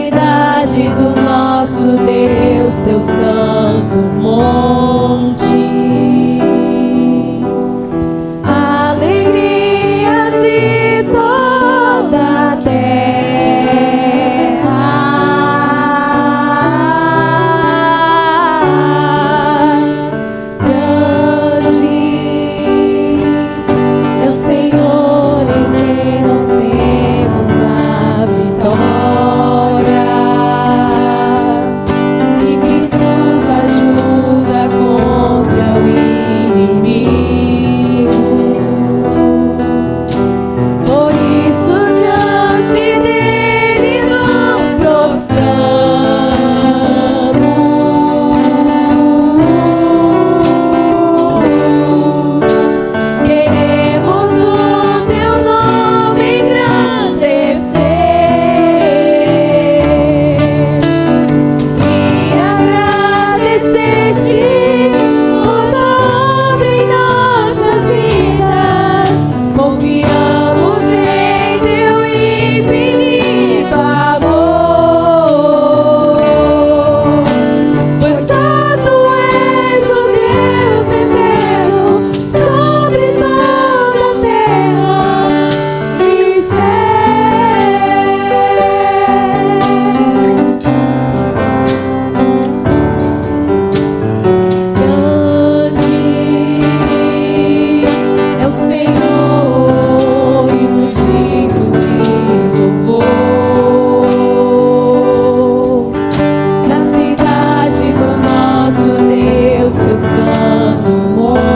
cidade do nosso Deus, teu santo monte. Alegria de toda a terra. Grande é o Senhor em quem nós temos a vitória, e que nos ajuda contra o inimigo. Por isso diante dele nos prostramos. Queremos o teu nome engrandecer e agradecer-te por tua obra em nossas vidas. Confiamos em teu infinito amor, pois só tu és o Deus eterno sobre toda a terra e Grande é o Senhor e muito digno de louvor. Na cidade do nosso Deus, teu santo monte.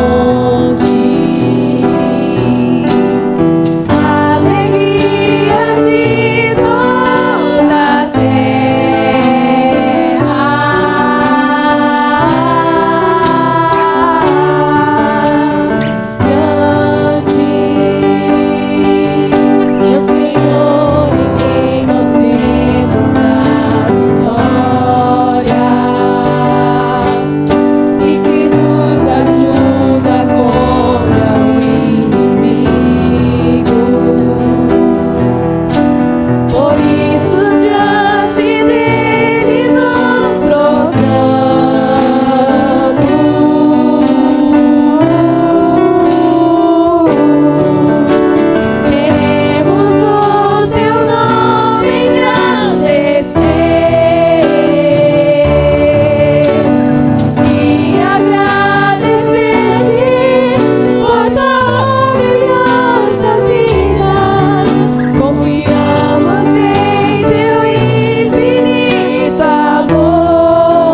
Alegria de toda a terra. Grande é o Senhor em quem nós temos a vitória, e que nos ajuda contra o inimigo. Por isso diante dele nos prostramos. Queremos o teu nome engrandecer e agradecer-te por tua obra em nossas vidas. Confiamos em teu infinito amor,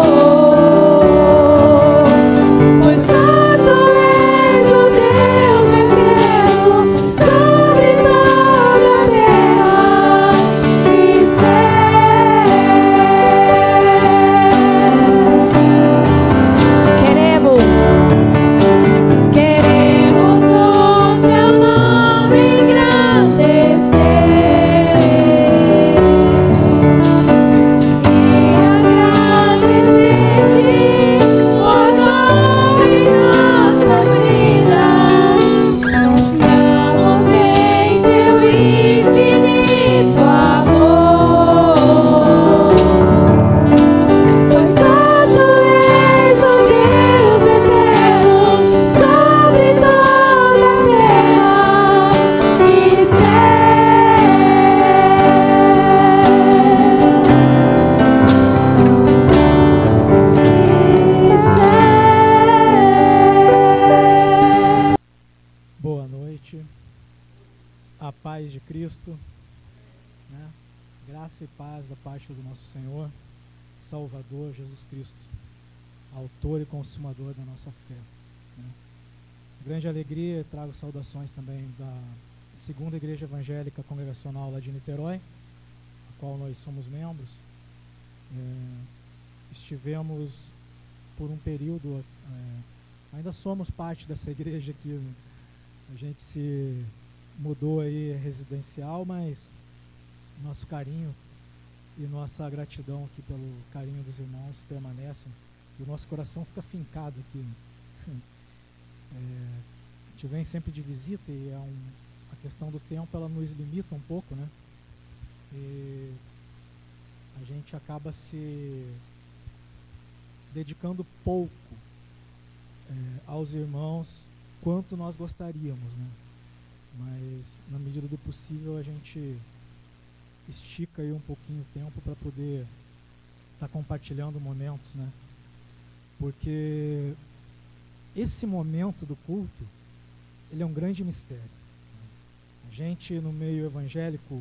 pois só tu és o Deus eterno sobre toda a terra e Queremos o teu nome engrandecer e agradecer-te por tua obra em nossas vidas. Confiamos em teu infinito amor, pois só tu és o Deus eterno sobre toda a terra e Boa noite, a paz de Cristo, né? Graça e paz da parte do nosso Senhor, Salvador Jesus Cristo, autor e consumador da nossa fé, né? Grande alegria, trago saudações também da Segunda Igreja Evangélica Congregacional lá de Niterói, a qual nós somos membros. Estivemos por um período, ainda somos parte dessa igreja aqui, né? A gente se mudou aí residencial, mas nosso carinho e nossa gratidão aqui pelo carinho dos irmãos permanecem, e o nosso coração fica fincado aqui. A gente vem sempre de visita e a questão do tempo ela nos limita um pouco, né? E a gente acaba se dedicando pouco aos irmãos quanto nós gostaríamos, né? Mas na medida do possível a gente estica aí um pouquinho o tempo para poder estar compartilhando momentos, né? Porque esse momento do culto, ele é um grande mistério. A gente no meio evangélico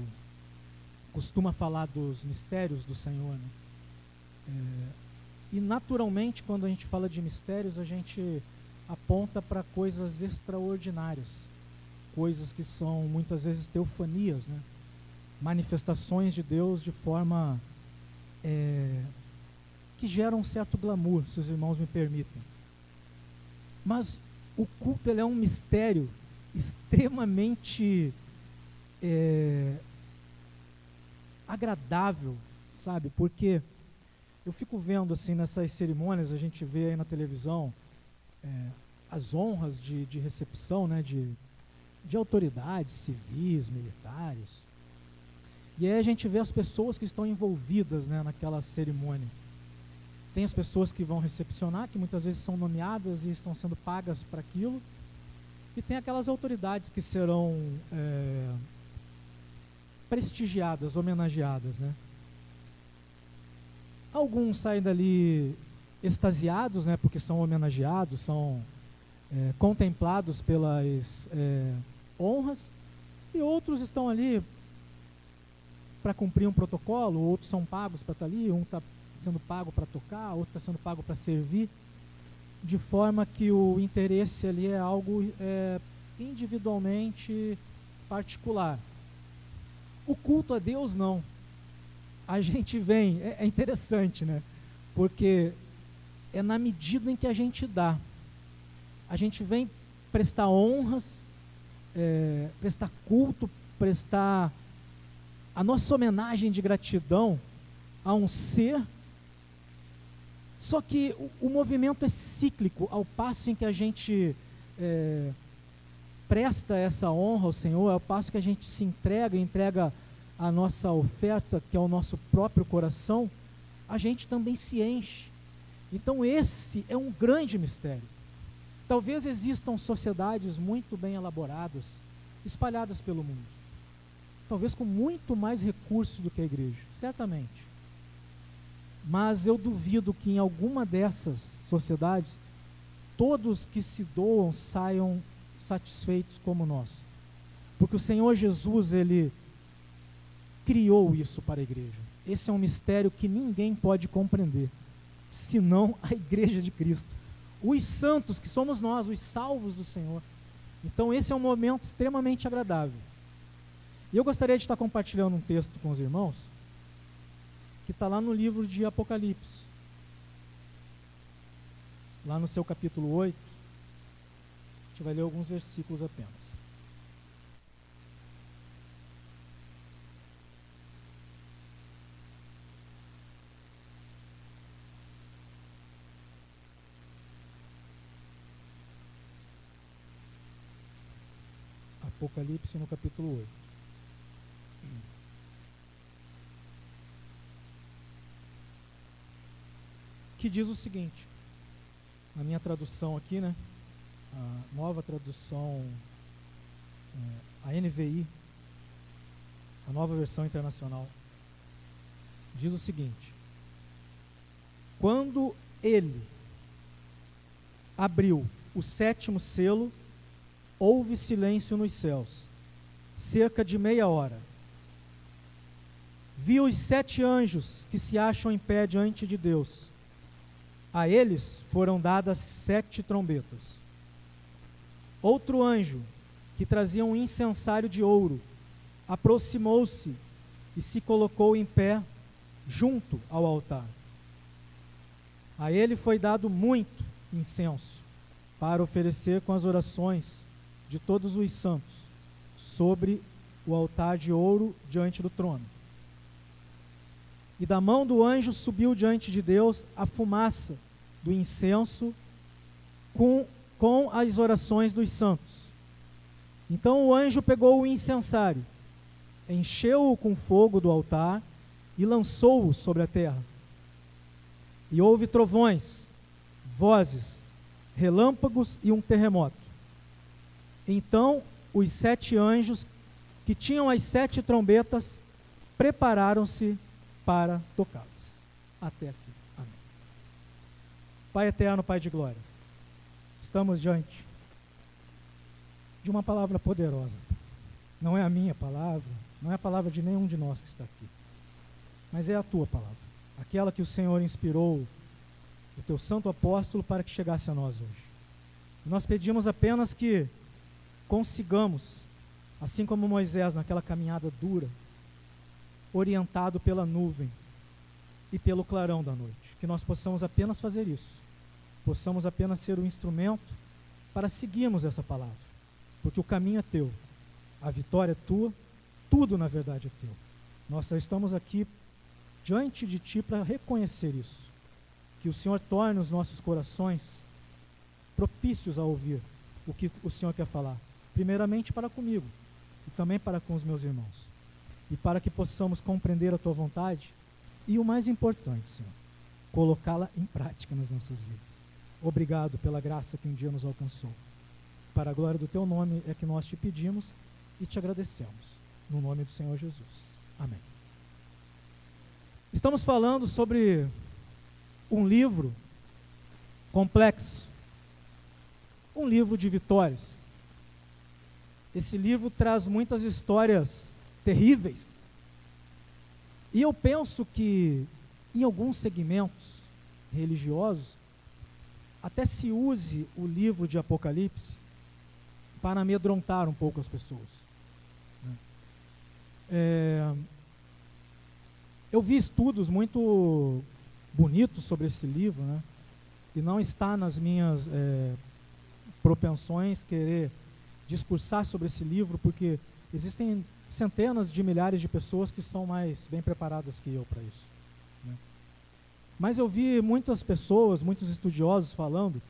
costuma falar dos mistérios do Senhor, né? E naturalmente quando a gente fala de mistérios, a gente aponta para coisas extraordinárias, coisas que são muitas vezes teofanias, né? Manifestações de Deus de forma que geram um certo glamour, se os irmãos me permitem. Mas o culto, ele é um mistério extremamente agradável, sabe? Porque eu fico vendo assim nessas cerimônias, a gente vê aí na televisão as honras de recepção, né? De autoridades civis, militares. E aí a gente vê as pessoas que estão envolvidas, né, naquela cerimônia. Tem as pessoas que vão recepcionar, que muitas vezes são nomeadas e estão sendo pagas para aquilo. E tem aquelas autoridades que serão prestigiadas, homenageadas, né? Alguns saem dali extasiados, né, porque são homenageados, são contemplados pelas honras, e outros estão ali para cumprir um protocolo, outros são pagos para estar ali, um está sendo pago para tocar, outro está sendo pago para servir, de forma que o interesse ali é algo individualmente particular. O culto a Deus não. A gente vem, é interessante, né? Porque é na medida em que a gente dá. A gente vem prestar honras, prestar culto, prestar a nossa homenagem de gratidão a um ser. Só que o movimento é cíclico, ao passo em que a gente presta essa honra ao Senhor, ao passo que a gente se entrega a nossa oferta, que é o nosso próprio coração, a gente também se enche. Então esse é um grande mistério. Talvez existam sociedades muito bem elaboradas, espalhadas pelo mundo, talvez com muito mais recursos do que a igreja, certamente. Mas eu duvido que em alguma dessas sociedades, todos que se doam saiam satisfeitos como nós. Porque o Senhor Jesus, Ele criou isso para a igreja. Esse é um mistério que ninguém pode compreender, senão a igreja de Cristo. Os santos, que somos nós, os salvos do Senhor. Então esse é um momento extremamente agradável. E eu gostaria de estar compartilhando um texto com os irmãos, que está lá no livro de Apocalipse, lá no seu capítulo 8, a gente vai ler alguns versículos apenas. Apocalipse no capítulo 8. Que diz o seguinte, na minha tradução aqui, né, a nova tradução, a NVI, a nova versão internacional, diz o seguinte: quando ele abriu o sétimo selo, houve silêncio nos céus, cerca de meia hora. Vi os 7 anjos que se acham em pé diante de Deus. A eles foram dadas 7 trombetas. Outro anjo, que trazia um incensário de ouro, aproximou-se e se colocou em pé junto ao altar. A ele foi dado muito incenso, para oferecer com as orações de todos os santos, sobre o altar de ouro diante do trono. E da mão do anjo subiu diante de Deus a fumaça do incenso com as orações dos santos. Então o anjo pegou o incensário, encheu-o com fogo do altar e lançou-o sobre a terra. E houve trovões, vozes, relâmpagos e um terremoto. Então os 7 anjos que tinham as 7 trombetas prepararam-se para tocá-los. Até aqui. Amém. Pai eterno, Pai de glória, estamos diante de uma palavra poderosa. Não é a minha palavra, não é a palavra de nenhum de nós que está aqui, mas é a tua palavra, aquela que o Senhor inspirou o teu santo apóstolo para que chegasse a nós hoje. E nós pedimos apenas que consigamos, assim como Moisés naquela caminhada dura, orientado pela nuvem e pelo clarão da noite, que nós possamos apenas fazer isso, possamos apenas ser o instrumento para seguirmos essa palavra, porque o caminho é teu, a vitória é tua, tudo na verdade é teu. Nós só estamos aqui diante de ti para reconhecer isso, que o Senhor torne os nossos corações propícios a ouvir o que o Senhor quer falar, primeiramente para comigo e também para com os meus irmãos, e para que possamos compreender a tua vontade e, o mais importante, Senhor, colocá-la em prática nas nossas vidas. Obrigado pela graça que um dia nos alcançou. Para a glória do teu nome é que nós te pedimos e te agradecemos, no nome do Senhor Jesus. Amém. Estamos falando sobre um livro complexo, um livro de vitórias. Esse livro traz muitas histórias terríveis, e eu penso que em alguns segmentos religiosos até se use o livro de Apocalipse para amedrontar um pouco as pessoas. Eu vi estudos muito bonitos sobre esse livro, né? E não está nas minhas propensões querer discursar sobre esse livro, porque existem centenas de milhares de pessoas que são mais bem preparadas que eu para isso, né? Mas eu vi muitas pessoas, muitos estudiosos falando,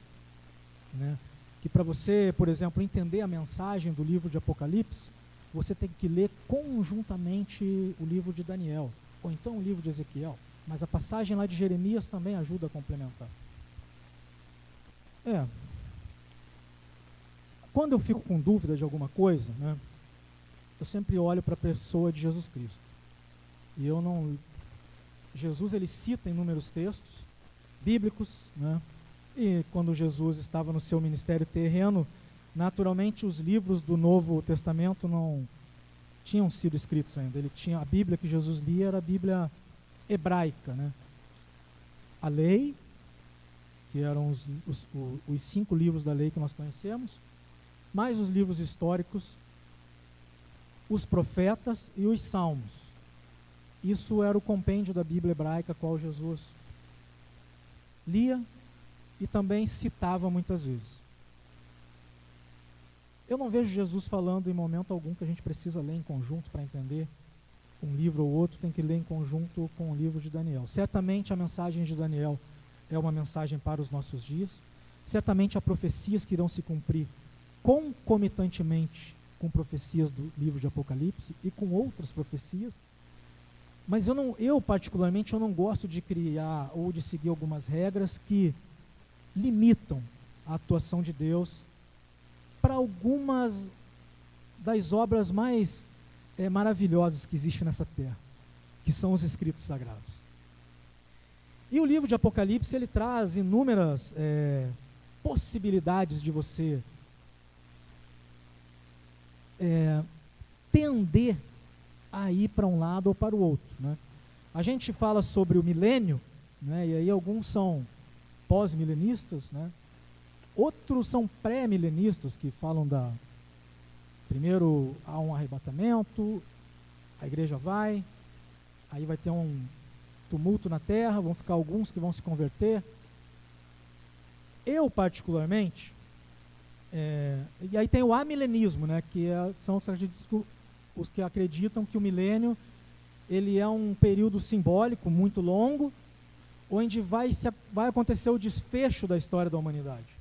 né, que para você, por exemplo, entender a mensagem do livro de Apocalipse, você tem que ler conjuntamente o livro de Daniel, ou então o livro de Ezequiel, mas a passagem lá de Jeremias também ajuda a complementar. Quando eu fico com dúvida de alguma coisa, né, eu sempre olho para a pessoa de Jesus Cristo. E Jesus, ele cita inúmeros textos bíblicos, né? E quando Jesus estava no seu ministério terreno, naturalmente os livros do Novo Testamento não tinham sido escritos ainda. Ele tinha a Bíblia que Jesus lia, era a Bíblia hebraica, né? A lei, que eram os 5 livros da lei que nós conhecemos, mais os livros históricos, os profetas e os salmos. Isso era o compêndio da Bíblia hebraica, a qual Jesus lia e também citava muitas vezes. Eu não vejo Jesus falando em momento algum que a gente precisa ler em conjunto para entender um livro ou outro, tem que ler em conjunto com o livro de Daniel. Certamente a mensagem de Daniel é uma mensagem para os nossos dias, certamente há profecias que irão se cumprir concomitantemente com profecias do livro de Apocalipse e com outras profecias, mas eu particularmente eu não gosto de criar ou de seguir algumas regras que limitam a atuação de Deus para algumas das obras mais maravilhosas que existem nessa terra, que são os escritos sagrados. E o livro de Apocalipse, ele traz inúmeras possibilidades de você tender a ir para um lado ou para o outro, né? A gente fala sobre o milênio, né? E aí alguns são pós-milenistas, né? Outros são pré-milenistas, que falam primeiro há um arrebatamento, a igreja vai, aí vai ter um tumulto na terra, vão ficar alguns que vão se converter. Eu particularmente, e aí tem o amilenismo, né, que são os que acreditam que o milênio ele é um período simbólico muito longo, onde vai acontecer o desfecho da história da humanidade.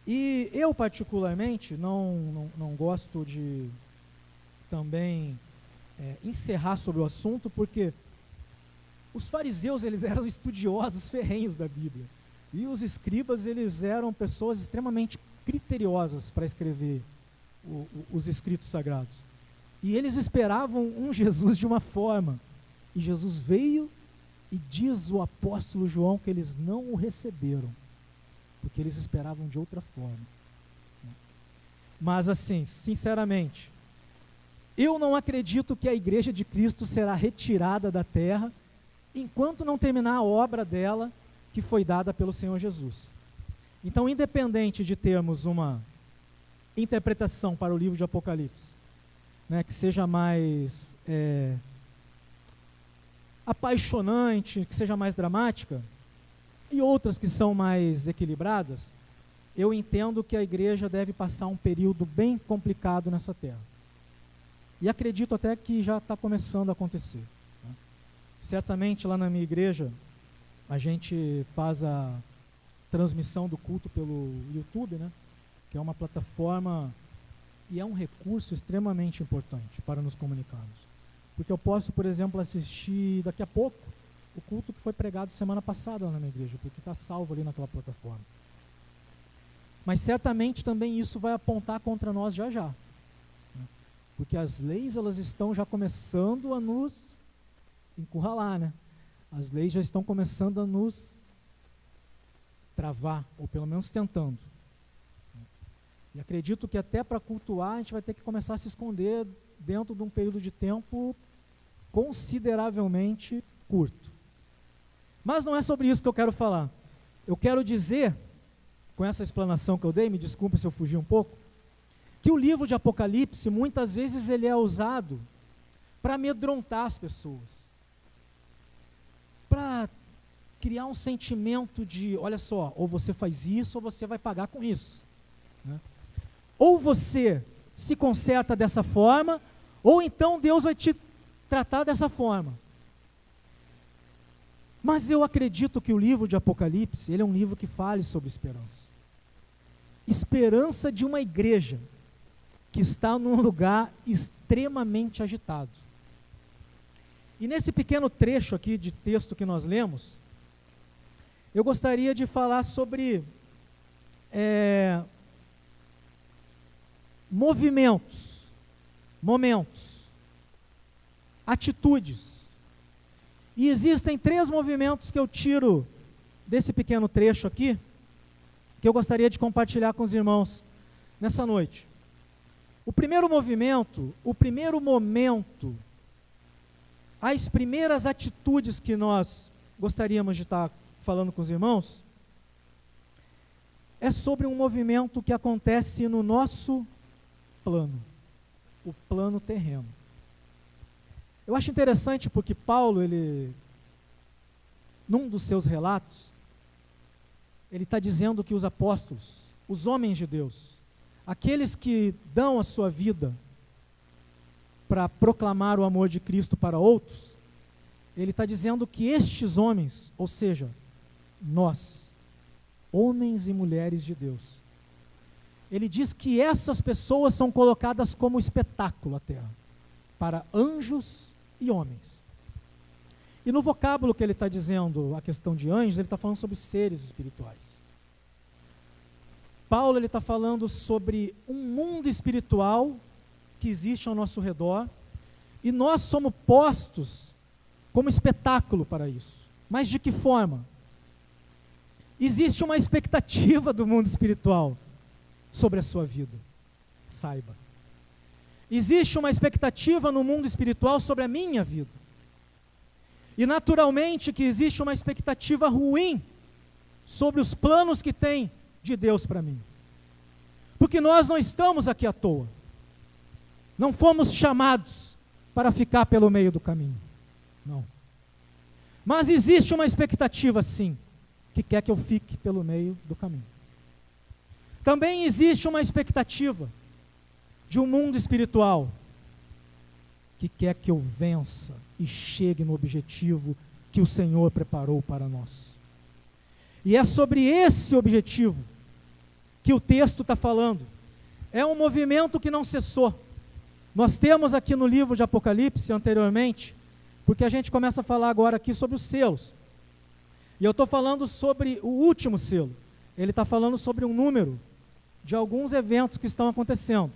E eu particularmente não gosto de também encerrar sobre o assunto, porque Os fariseus, eles eram estudiosos ferrenhos da Bíblia. E os escribas, eles eram pessoas extremamente criteriosas para escrever os escritos sagrados. E eles esperavam um Jesus de uma forma. E Jesus veio e diz o apóstolo João que eles não o receberam, porque eles esperavam de outra forma. Mas assim, sinceramente, eu não acredito que a igreja de Cristo será retirada da terra enquanto não terminar a obra dela que foi dada pelo Senhor Jesus. Então, independente de termos uma interpretação para o livro de Apocalipse, né, que seja mais apaixonante, que seja mais dramática, e outras que são mais equilibradas, eu entendo que a igreja deve passar um período bem complicado nessa terra. E acredito até que já está começando a acontecer. Né? Certamente lá na minha igreja, a gente faz a transmissão do culto pelo YouTube, né? Que é uma plataforma e é um recurso extremamente importante para nos comunicarmos. Porque eu posso, por exemplo, assistir daqui a pouco o culto que foi pregado semana passada lá na minha igreja, porque está salvo ali naquela plataforma. Mas certamente também isso vai apontar contra nós já já. Né? Porque as leis, elas estão já começando a nos encurralar, né? As leis já estão começando a nos travar, ou pelo menos tentando. E acredito que até para cultuar a gente vai ter que começar a se esconder dentro de um período de tempo consideravelmente curto. Mas não é sobre isso que eu quero falar. Eu quero dizer, com essa explanação que eu dei, me desculpe se eu fugi um pouco, que o livro de Apocalipse, muitas vezes ele é usado para amedrontar as pessoas. Para criar um sentimento de, olha só, ou você faz isso ou você vai pagar com isso. Né? Ou você se conserta dessa forma, ou então Deus vai te tratar dessa forma. Mas eu acredito que o livro de Apocalipse, ele é um livro que fale sobre esperança. Esperança de uma igreja que está num lugar extremamente agitado. E nesse pequeno trecho aqui de texto que nós lemos, eu gostaria de falar sobre movimentos, momentos, atitudes. E existem 3 movimentos que eu tiro desse pequeno trecho aqui, que eu gostaria de compartilhar com os irmãos nessa noite. O primeiro movimento, o primeiro momento, as primeiras atitudes que nós gostaríamos de estar falando com os irmãos, é sobre um movimento que acontece no nosso plano, o plano terreno. Eu acho interessante porque Paulo, num dos seus relatos, ele está dizendo que os apóstolos, os homens de Deus, aqueles que dão a sua vida para proclamar o amor de Cristo para outros, ele está dizendo que estes homens, ou seja, nós, homens e mulheres de Deus, ele diz que essas pessoas são colocadas como espetáculo à terra, para anjos e homens. E no vocábulo que ele está dizendo, a questão de anjos, ele está falando sobre seres espirituais. Paulo, ele está falando sobre um mundo espiritual que existe ao nosso redor, e nós somos postos como espetáculo para isso. Mas de que forma? Existe uma expectativa do mundo espiritual sobre a sua vida, saiba. Existe uma expectativa no mundo espiritual sobre a minha vida. E naturalmente que existe uma expectativa ruim sobre os planos que tem de Deus para mim. Porque nós não estamos aqui à toa. Não fomos chamados para ficar pelo meio do caminho. Não. Mas existe uma expectativa sim, que quer que eu fique pelo meio do caminho. Também existe uma expectativa de um mundo espiritual que quer que eu vença e chegue no objetivo que o Senhor preparou para nós. E é sobre esse objetivo que o texto está falando. É um movimento que não cessou. Nós temos aqui no livro de Apocalipse, anteriormente, porque a gente começa a falar agora aqui sobre os selos. E eu estou falando sobre o último selo. Ele está falando sobre um número de alguns eventos que estão acontecendo.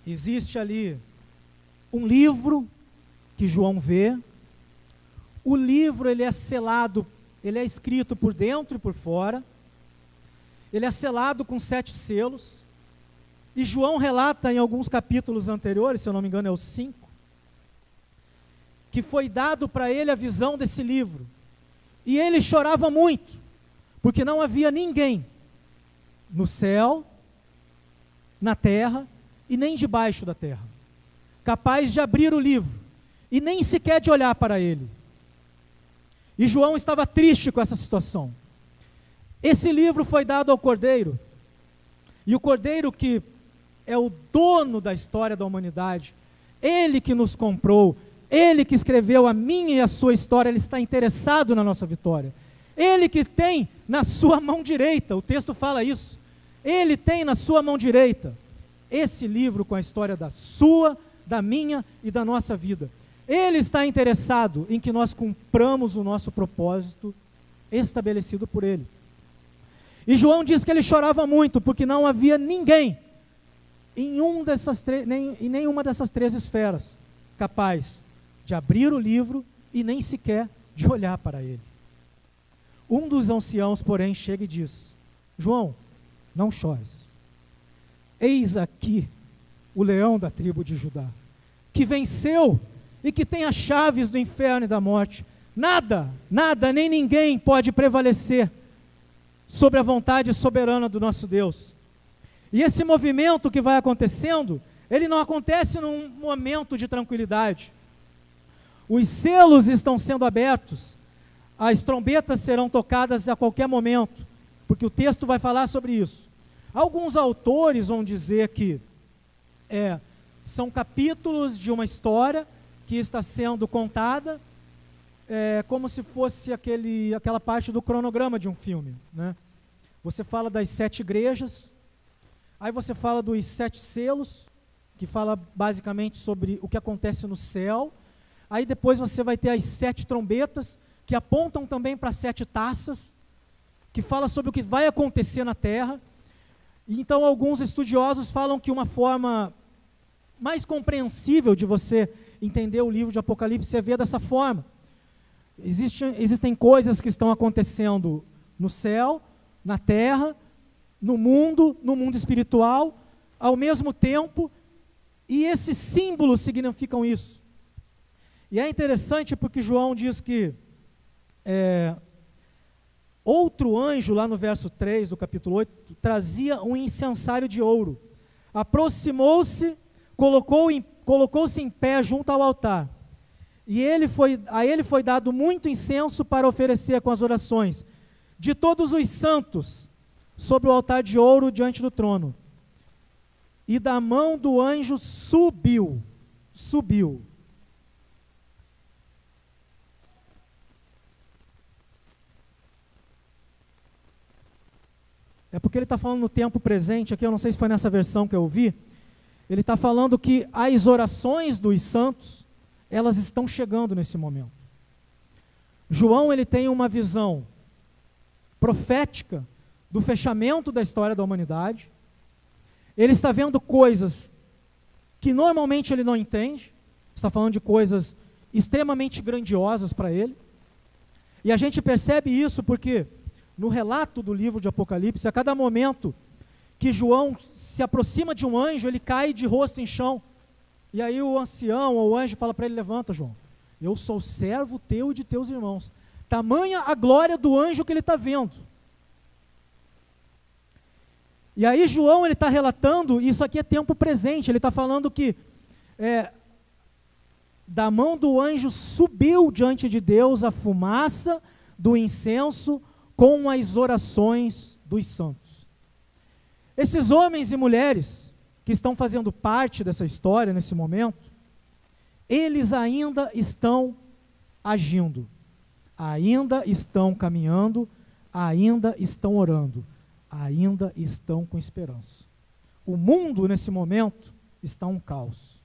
Existe ali um livro que João vê. O livro, ele é selado, ele é escrito por dentro e por fora. Ele é selado com 7 selos. E João relata em alguns capítulos anteriores, se eu não me engano é o 5, que foi dado para ele a visão desse livro. E ele chorava muito, porque não havia ninguém no céu, na terra e nem debaixo da terra, capaz de abrir o livro e nem sequer de olhar para ele. E João estava triste com essa situação. Esse livro foi dado ao Cordeiro, e o Cordeiro, que é o dono da história da humanidade, ele que nos comprou, ele que escreveu a minha e a sua história, ele está interessado na nossa vitória. Ele que tem na sua mão direita, o texto fala isso, ele tem na sua mão direita esse livro com a história da sua, da minha e da nossa vida. Ele está interessado em que nós cumpramos o nosso propósito estabelecido por ele. E João diz que ele chorava muito, porque não havia ninguém em nenhuma dessas 3 esferas capaz de abrir o livro e nem sequer de olhar para ele. Um dos anciãos, porém, chega e diz: João, não chores. Eis aqui o leão da tribo de Judá, que venceu e que tem as chaves do inferno e da morte. Nada, nem ninguém pode prevalecer sobre a vontade soberana do nosso Deus. E esse movimento que vai acontecendo, ele não acontece num momento de tranquilidade. Os selos estão sendo abertos, as trombetas serão tocadas a qualquer momento, porque o texto vai falar sobre isso. Alguns autores vão dizer que são capítulos de uma história que está sendo contada, como se fosse aquela parte do cronograma de um filme, né? Você fala das 7 igrejas, aí você fala dos 7 selos, que fala basicamente sobre o que acontece no céu. Aí depois você vai ter as 7 trombetas, que apontam também para 7 taças, que fala sobre o que vai acontecer na terra. E então alguns estudiosos falam que uma forma mais compreensível de você entender o livro de Apocalipse é ver dessa forma. Existem coisas que estão acontecendo no céu, na terra, no mundo espiritual, ao mesmo tempo, e esses símbolos significam isso. E é interessante porque João diz que outro anjo, lá no verso 3 do capítulo 8, trazia um incensário de ouro. Aproximou-se, colocou-se em pé junto ao altar. E a ele foi dado muito incenso para oferecer com as orações de todos os santos sobre o altar de ouro diante do trono. E da mão do anjo subiu. É porque ele está falando no tempo presente, aqui eu não sei se foi nessa versão que eu vi, ele está falando que as orações dos santos, elas estão chegando nesse momento. João, ele tem uma visão profética do fechamento da história da humanidade. Ele está vendo coisas que normalmente ele não entende, está falando de coisas extremamente grandiosas para ele. E a gente percebe isso porque no relato do livro de Apocalipse, a cada momento que João se aproxima de um anjo, ele cai de rosto em chão. E aí o ancião ou o anjo fala para ele: levanta, João, eu sou servo teu e de teus irmãos. Tamanha a glória do anjo que ele está vendo. E aí João, ele está relatando, isso aqui é tempo presente, ele está falando que da mão do anjo subiu diante de Deus a fumaça do incenso com as orações dos santos. Esses homens e mulheres que estão fazendo parte dessa história nesse momento, eles ainda estão agindo, ainda estão caminhando, ainda estão orando, ainda estão com esperança. O mundo nesse momento está um caos.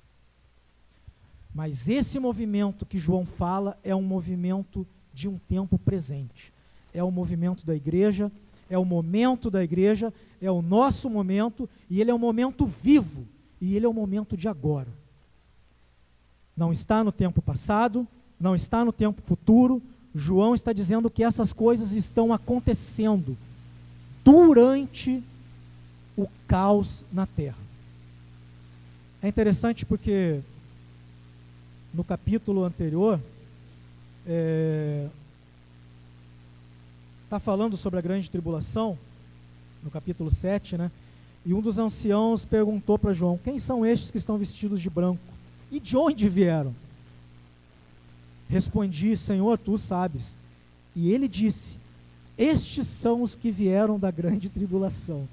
Mas esse movimento que João fala é um movimento de um tempo presente. É o movimento da igreja, é o momento da igreja, é o nosso momento, e ele é um momento vivo, e ele é o momento de agora. Não está no tempo passado, não está no tempo futuro. João está dizendo que essas coisas estão acontecendo durante o caos na terra. É interessante porque no capítulo anterior está falando sobre a grande tribulação, no capítulo 7, né? E um dos anciãos perguntou para João: quem são estes que estão vestidos de branco? E de onde vieram? Respondi: Senhor, tu sabes. E ele disse: estes são os que vieram da grande tribulação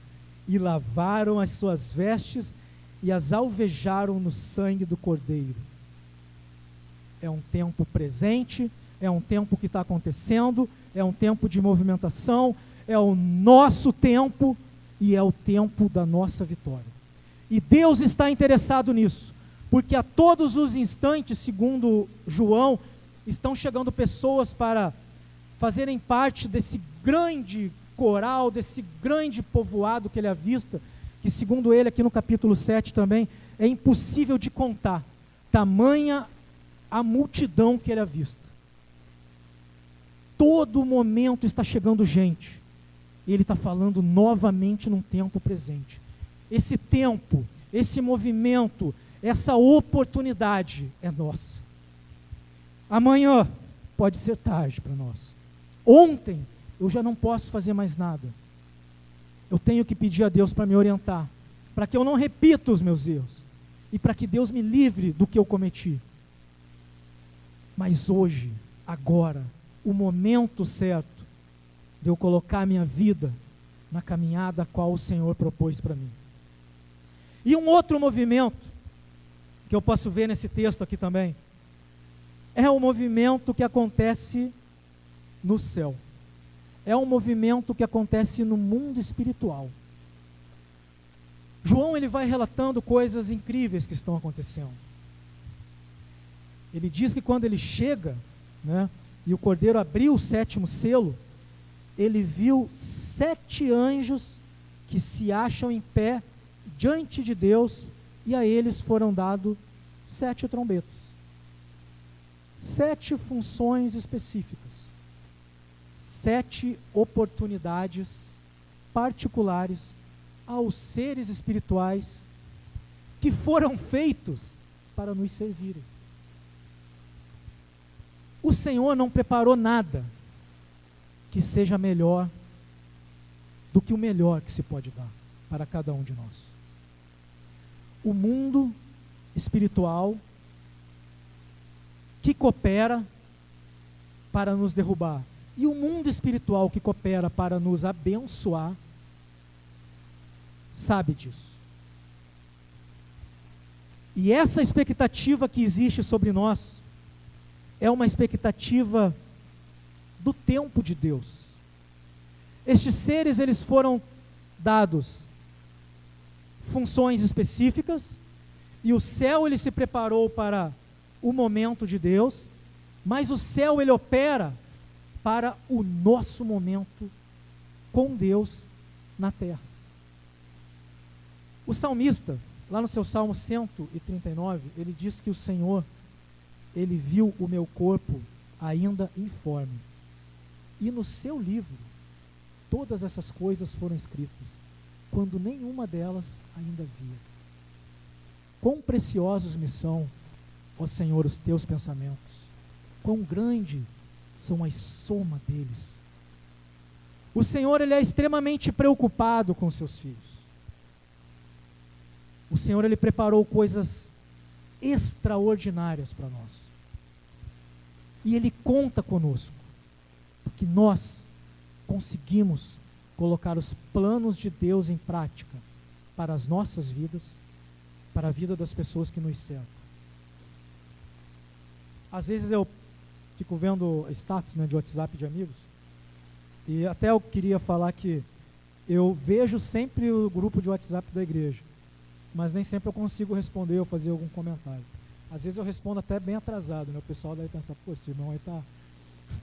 e lavaram as suas vestes e as alvejaram no sangue do Cordeiro. É um tempo presente, é um tempo que está acontecendo, é um tempo de movimentação, é o nosso tempo e é o tempo da nossa vitória. E Deus está interessado nisso, porque a todos os instantes, segundo João, estão chegando pessoas para fazerem parte desse grande coral, desse grande povoado que ele avista, que segundo ele aqui no capítulo 7 também, é impossível de contar, tamanha a multidão que ele avista. Todo momento está chegando gente, e ele está falando novamente num tempo presente. Esse tempo, esse movimento, essa oportunidade é nossa. Amanhã pode ser tarde para nós. Ontem eu já não posso fazer mais nada. Eu tenho que pedir a Deus para me orientar, para que eu não repita os meus erros, e para que Deus me livre do que eu cometi. Mas hoje, agora, o momento certo de eu colocar a minha vida na caminhada a qual o Senhor propôs para mim. E um outro movimento que eu posso ver nesse texto aqui também é o movimento que acontece no céu. É um movimento que acontece no mundo espiritual. João, ele vai relatando coisas incríveis que estão acontecendo. Ele diz que quando ele chega, né, e o Cordeiro abriu o 7º selo, ele viu 7 anjos que se acham em pé diante de Deus, e a eles foram dados 7 trombetas. 7 funções específicas. 7 oportunidades particulares aos seres espirituais que foram feitos para nos servirem. O Senhor não preparou nada que seja melhor do que o melhor que se pode dar para cada um de nós. O mundo espiritual que coopera para nos derrubar e o mundo espiritual que coopera para nos abençoar sabe disso. E essa expectativa que existe sobre nós é uma expectativa do tempo de Deus. Estes seres, eles foram dados funções específicas, e o céu, ele se preparou para o momento de Deus, mas o céu, ele opera para o nosso momento com Deus na terra. O salmista, lá no seu Salmo 139, ele diz que o Senhor, ele viu o meu corpo ainda informe, e no seu livro todas essas coisas foram escritas, quando nenhuma delas ainda via. Quão preciosos me são, ó Senhor, os teus pensamentos, quão grande são a soma deles. O Senhor, ele é extremamente preocupado com seus filhos. O Senhor, ele preparou coisas extraordinárias para nós. E ele conta conosco, porque nós conseguimos colocar os planos de Deus em prática para as nossas vidas, para a vida das pessoas que nos cercam. Às vezes eu fico vendo status, né, de WhatsApp de amigos, e até eu queria falar que eu vejo sempre o grupo de WhatsApp da igreja, mas nem sempre eu consigo responder ou fazer algum comentário. Às vezes eu respondo até bem atrasado, né? O pessoal deve pensar, pô, esse irmão aí tá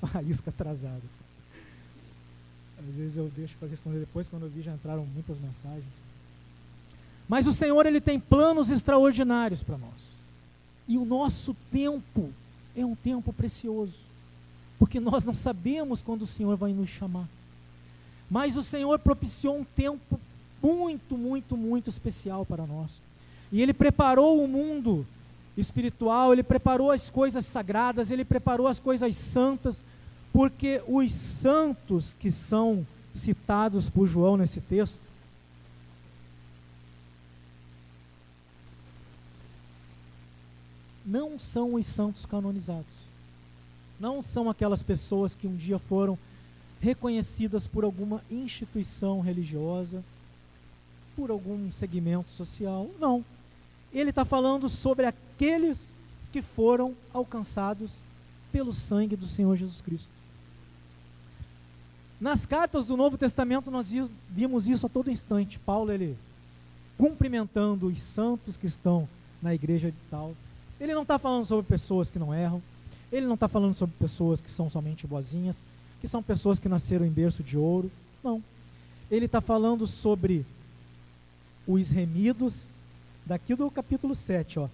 faísca atrasado. Às vezes eu deixo para responder depois, quando eu vi já entraram muitas mensagens. Mas o Senhor, Ele tem planos extraordinários para nós. E o nosso tempo é um tempo precioso, porque nós não sabemos quando o Senhor vai nos chamar. Mas o Senhor propiciou um tempo muito, muito, muito especial para nós. E Ele preparou o mundo espiritual, Ele preparou as coisas sagradas, Ele preparou as coisas santas, porque os santos que são citados por João nesse texto, não são os santos canonizados. Não são aquelas pessoas que um dia foram reconhecidas por alguma instituição religiosa, por algum segmento social. Não. Ele está falando sobre aqueles que foram alcançados pelo sangue do Senhor Jesus Cristo. Nas cartas do Novo Testamento nós vimos isso a todo instante. Paulo, ele cumprimentando os santos que estão na igreja de tal. Ele não está falando sobre pessoas que não erram. Ele não está falando sobre pessoas que são somente boazinhas, que são pessoas que nasceram em berço de ouro. Não. Ele está falando sobre os remidos, daqui do capítulo 7, ó.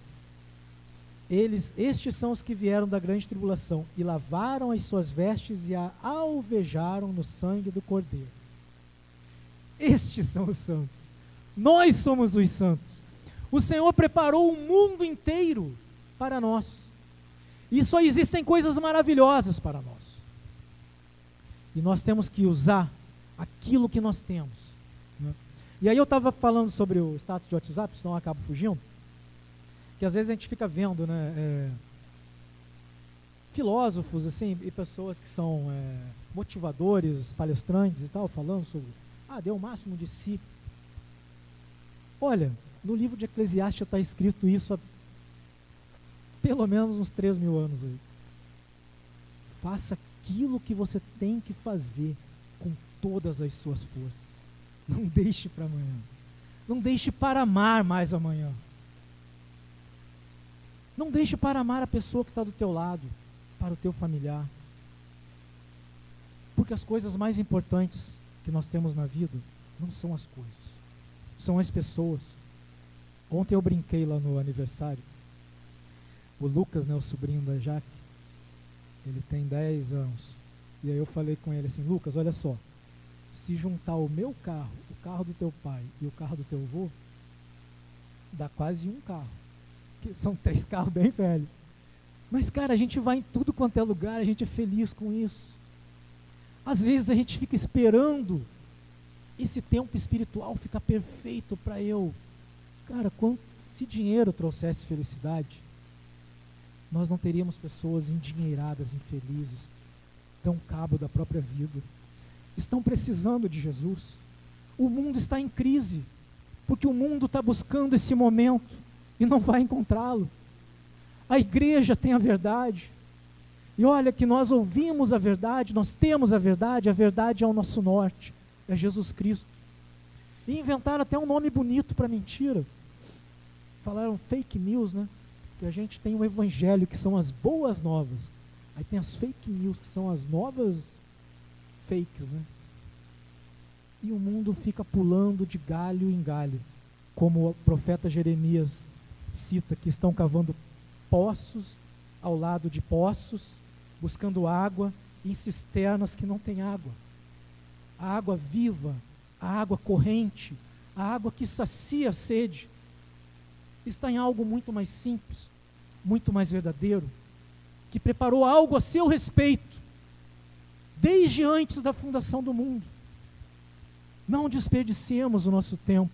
Estes são os que vieram da grande tribulação e lavaram as suas vestes e a alvejaram no sangue do Cordeiro. Estes são os santos. Nós somos os santos. O Senhor preparou o mundo inteiro para nós. E só existem coisas maravilhosas para nós. E nós temos que usar aquilo que nós temos, né? E aí eu estava falando sobre o status de WhatsApp, senão eu acabo fugindo, que às vezes a gente fica vendo, né, filósofos assim, e pessoas que são motivadores, palestrantes e tal, falando sobre, dê o máximo de si. Olha, no livro de Eclesiastes está escrito isso há pelo menos uns 3.000 anos aí. Faça aquilo que você tem que fazer com todas as suas forças. Não deixe para amanhã. Não deixe para amar mais amanhã. Não deixe para amar a pessoa que está do teu lado, para o teu familiar. Porque as coisas mais importantes que nós temos na vida não são as coisas, são as pessoas. Ontem eu brinquei lá no aniversário. O Lucas, né, o sobrinho da Jaque, ele tem 10 anos. E aí eu falei com ele assim, Lucas, olha só, se juntar o meu carro, o carro do teu pai e o carro do teu avô, dá quase um carro. Que são 3 carros bem velhos. Mas, cara, a gente vai em tudo quanto é lugar, a gente é feliz com isso. Às vezes a gente fica esperando esse tempo espiritual ficar perfeito para eu. Cara, se dinheiro trouxesse felicidade, nós não teríamos pessoas endinheiradas, infelizes, dão cabo da própria vida. Estão precisando de Jesus. O mundo está em crise, porque o mundo está buscando esse momento e não vai encontrá-lo. A igreja tem a verdade. E olha que nós ouvimos a verdade, nós temos a verdade é o nosso norte, é Jesus Cristo. E inventaram até um nome bonito para mentira. Falaram fake news, né? Que a gente tem o evangelho, que são as boas novas. Aí tem as fake news, que são as novas fakes, né? E o mundo fica pulando de galho em galho, como o profeta Jeremias cita, que estão cavando poços ao lado de poços, buscando água em cisternas que não tem água. A água viva, a água corrente, a água que sacia a sede, está em algo muito mais simples, muito mais verdadeiro, que preparou algo a seu respeito, desde antes da fundação do mundo. Não desperdicemos o nosso tempo,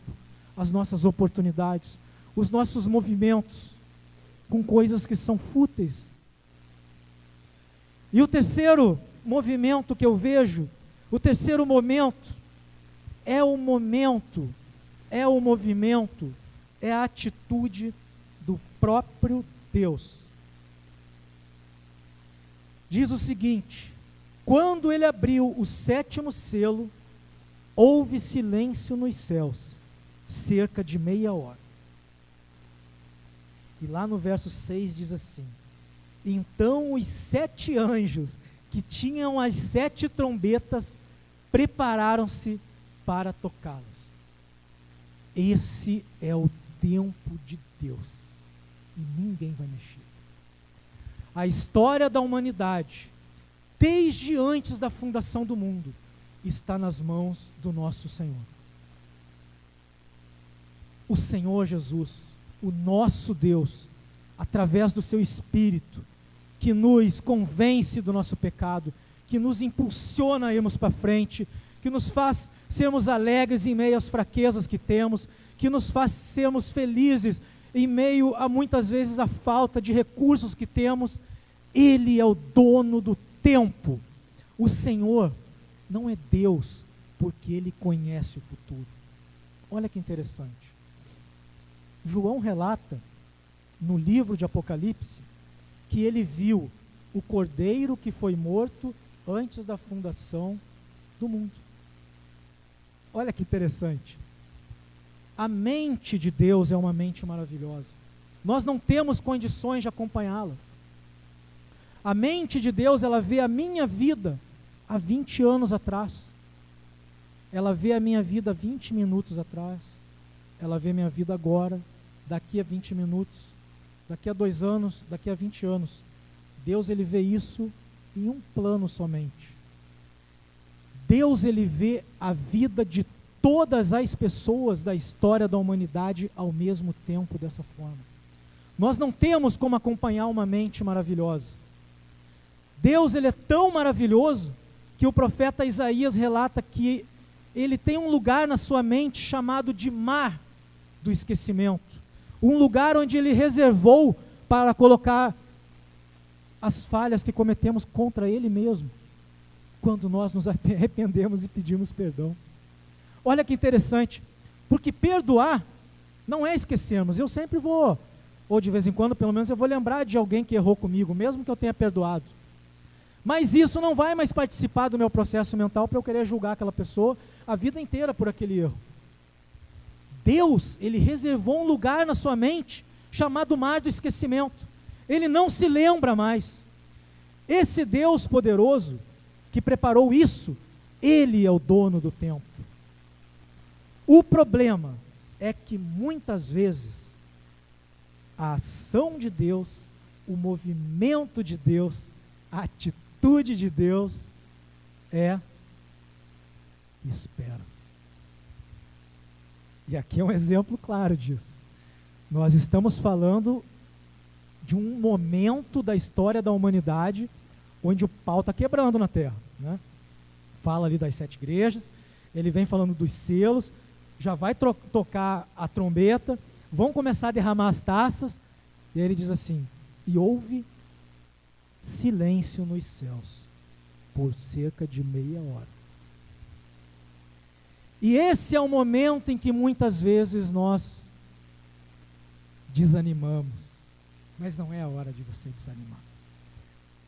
as nossas oportunidades, os nossos movimentos, com coisas que são fúteis. E o terceiro movimento que eu vejo, o terceiro momento, é o movimento, é a atitude do próprio Deus. Diz o seguinte: quando ele abriu o 7º selo, houve silêncio nos céus, cerca de meia hora. E lá no verso 6 diz assim: então os 7 anjos que tinham as 7 trombetas prepararam-se para tocá-las. Esse é o tempo de Deus, e ninguém vai mexer. A história da humanidade, desde antes da fundação do mundo, está nas mãos do nosso Senhor. O Senhor Jesus, o nosso Deus, através do seu Espírito, que nos convence do nosso pecado, que nos impulsiona a irmos para frente, que nos faz sermos alegres em meio às fraquezas que temos, que nos faz sermos felizes em meio a muitas vezes a falta de recursos que temos. Ele é o dono do tempo. O Senhor não é Deus porque Ele conhece o futuro. Olha que interessante. João relata no livro de Apocalipse que ele viu o cordeiro que foi morto antes da fundação do mundo. Olha que interessante. A mente de Deus é uma mente maravilhosa. Nós não temos condições de acompanhá-la. A mente de Deus, ela vê a minha vida há 20 anos atrás. Ela vê a minha vida 20 minutos atrás. Ela vê minha vida agora, daqui a 20 minutos, daqui a 2 anos, daqui a 20 anos. Deus, ele vê isso em um plano somente. Deus, ele vê a vida de todas as pessoas da história da humanidade ao mesmo tempo dessa forma. Nós não temos como acompanhar uma mente maravilhosa. Deus, ele é tão maravilhoso que o profeta Isaías relata que ele tem um lugar na sua mente chamado de mar do esquecimento. Um lugar onde ele reservou para colocar as falhas que cometemos contra ele mesmo, quando nós nos arrependemos e pedimos perdão. Olha que interessante, porque perdoar não é esquecermos. Eu sempre vou, ou de vez em quando pelo menos eu vou lembrar de alguém que errou comigo, mesmo que eu tenha perdoado. Mas isso não vai mais participar do meu processo mental para eu querer julgar aquela pessoa a vida inteira por aquele erro. Deus, ele reservou um lugar na sua mente chamado mar do esquecimento. Ele não se lembra mais. Esse Deus poderoso que preparou isso, ele é o dono do tempo. O problema é que muitas vezes a ação de Deus, o movimento de Deus, a atitude de Deus é espera. E aqui é um exemplo claro disso. Nós estamos falando de um momento da história da humanidade onde o pau está quebrando na terra, né? Fala ali das 7 igrejas, ele vem falando dos selos, já vai tocar a trombeta, vão começar a derramar as taças, e aí ele diz assim: e houve silêncio nos céus por cerca de meia hora. E esse é o momento em que muitas vezes nós desanimamos, mas não é a hora de você desanimar.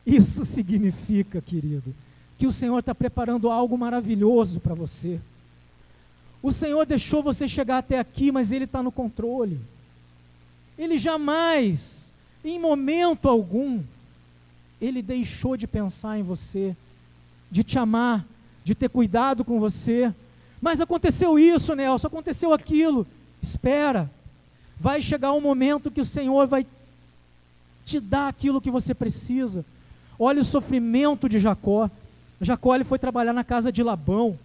Isso significa, querido, que o Senhor está preparando algo maravilhoso para você. O Senhor deixou você chegar até aqui, mas Ele está no controle. Ele jamais, em momento algum, Ele deixou de pensar em você, de te amar, de ter cuidado com você. Mas aconteceu isso, Nelson, aconteceu aquilo. Espera, vai chegar um momento que o Senhor vai te dar aquilo que você precisa. Olha o sofrimento de Jacó. Jacó, ele foi trabalhar na casa de Labão,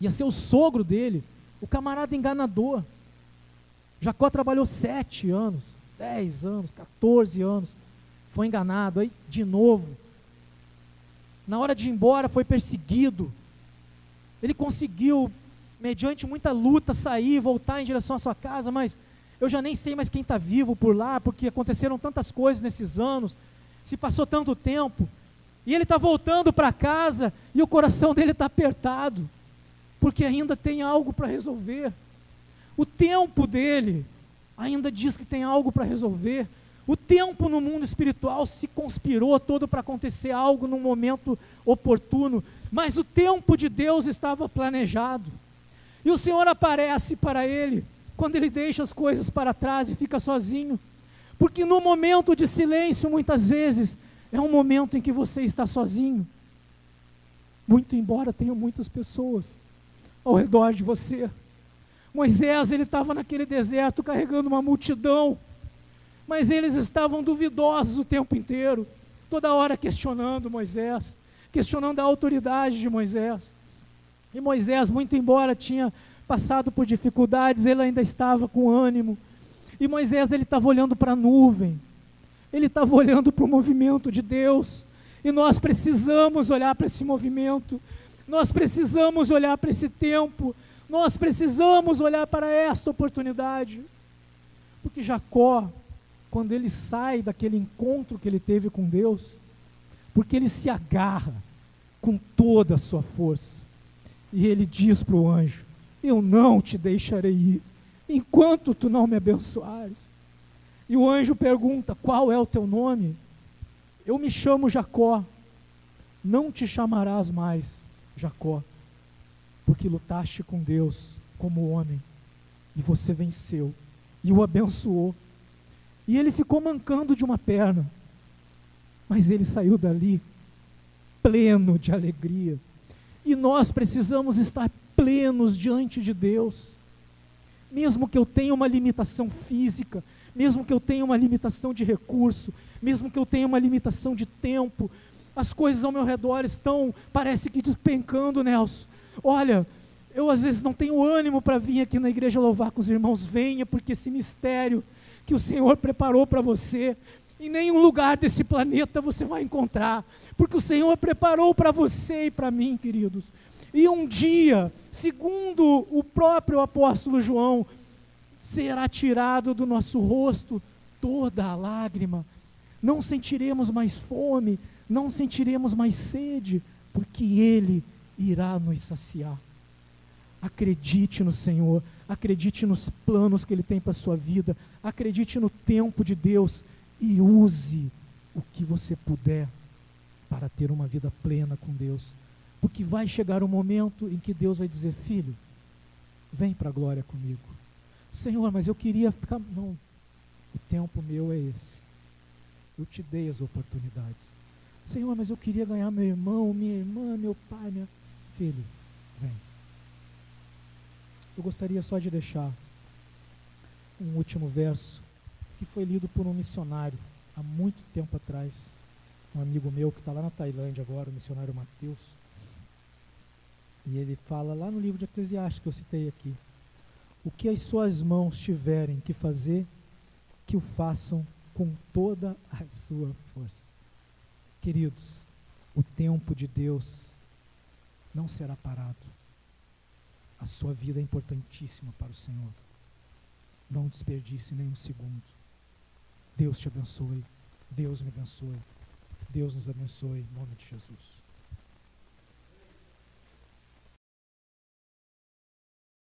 ia ser o sogro dele, o camarada enganador. Jacó trabalhou 7 anos, 10 anos, 14 anos, foi enganado, aí de novo, na hora de ir embora foi perseguido. Ele conseguiu, mediante muita luta, sair e voltar em direção à sua casa, mas eu já nem sei mais quem está vivo por lá, porque aconteceram tantas coisas nesses anos, se passou tanto tempo, e ele está voltando para casa, e o coração dele está apertado, porque ainda tem algo para resolver. O tempo dele ainda diz que tem algo para resolver. O tempo no mundo espiritual se conspirou todo para acontecer algo num momento oportuno, mas o tempo de Deus estava planejado. E o Senhor aparece para ele, quando ele deixa as coisas para trás e fica sozinho. Porque no momento de silêncio, muitas vezes, é um momento em que você está sozinho. Muito embora tenham muitas pessoas ao redor de você. Moisés, ele estava naquele deserto carregando uma multidão, mas eles estavam duvidosos o tempo inteiro, toda hora questionando Moisés, questionando a autoridade de Moisés. E Moisés, muito embora tinha passado por dificuldades, ele ainda estava com ânimo. E Moisés, ele estava olhando para a nuvem, ele estava olhando para o movimento de Deus. E nós precisamos olhar para esse movimento, nós precisamos olhar para esse tempo, nós precisamos olhar para essa oportunidade. Porque Jacó, quando ele sai daquele encontro que ele teve com Deus, porque ele se agarra com toda a sua força, e ele diz para o anjo: eu não te deixarei ir, enquanto tu não me abençoares. E o anjo pergunta: qual é o teu nome? Eu me chamo Jacó. Não te chamarás mais Jacó, porque lutaste com Deus como homem, e você venceu, e o abençoou. E ele ficou mancando de uma perna, mas ele saiu dali pleno de alegria. E nós precisamos estar plenos diante de Deus, mesmo que eu tenha uma limitação física, mesmo que eu tenha uma limitação de recurso, mesmo que eu tenha uma limitação de tempo, as coisas ao meu redor estão, parece que despencando, Nelson. Olha, eu às vezes não tenho ânimo para vir aqui na igreja louvar com os irmãos. Venha, porque esse mistério que o Senhor preparou para você, em nenhum lugar desse planeta você vai encontrar, porque o Senhor preparou para você e para mim, queridos. E um dia, segundo o próprio apóstolo João, será tirado do nosso rosto toda a lágrima, não sentiremos mais fome, não sentiremos mais sede, porque Ele irá nos saciar. Acredite no Senhor, acredite nos planos que Ele tem para a sua vida, acredite no tempo de Deus e use o que você puder para ter uma vida plena com Deus, porque vai chegar um momento em que Deus vai dizer: filho, vem para a glória comigo. Senhor, mas eu queria ficar... Não, o tempo meu é esse, eu te dei as oportunidades. Senhor, mas eu queria ganhar meu irmão, minha irmã, meu pai, minha... Filho, vem. Eu gostaria só de deixar um último verso, que foi lido por um missionário, há muito tempo atrás, um amigo meu que está lá na Tailândia agora, o missionário Mateus, e ele fala lá no livro de Eclesiastes, que eu citei aqui: o que as suas mãos tiverem que fazer, que o façam com toda a sua força. Queridos, o tempo de Deus não será parado. A sua vida é importantíssima para o Senhor. Não desperdice nem um segundo. Deus te abençoe. Deus me abençoe. Deus nos abençoe, em nome de Jesus.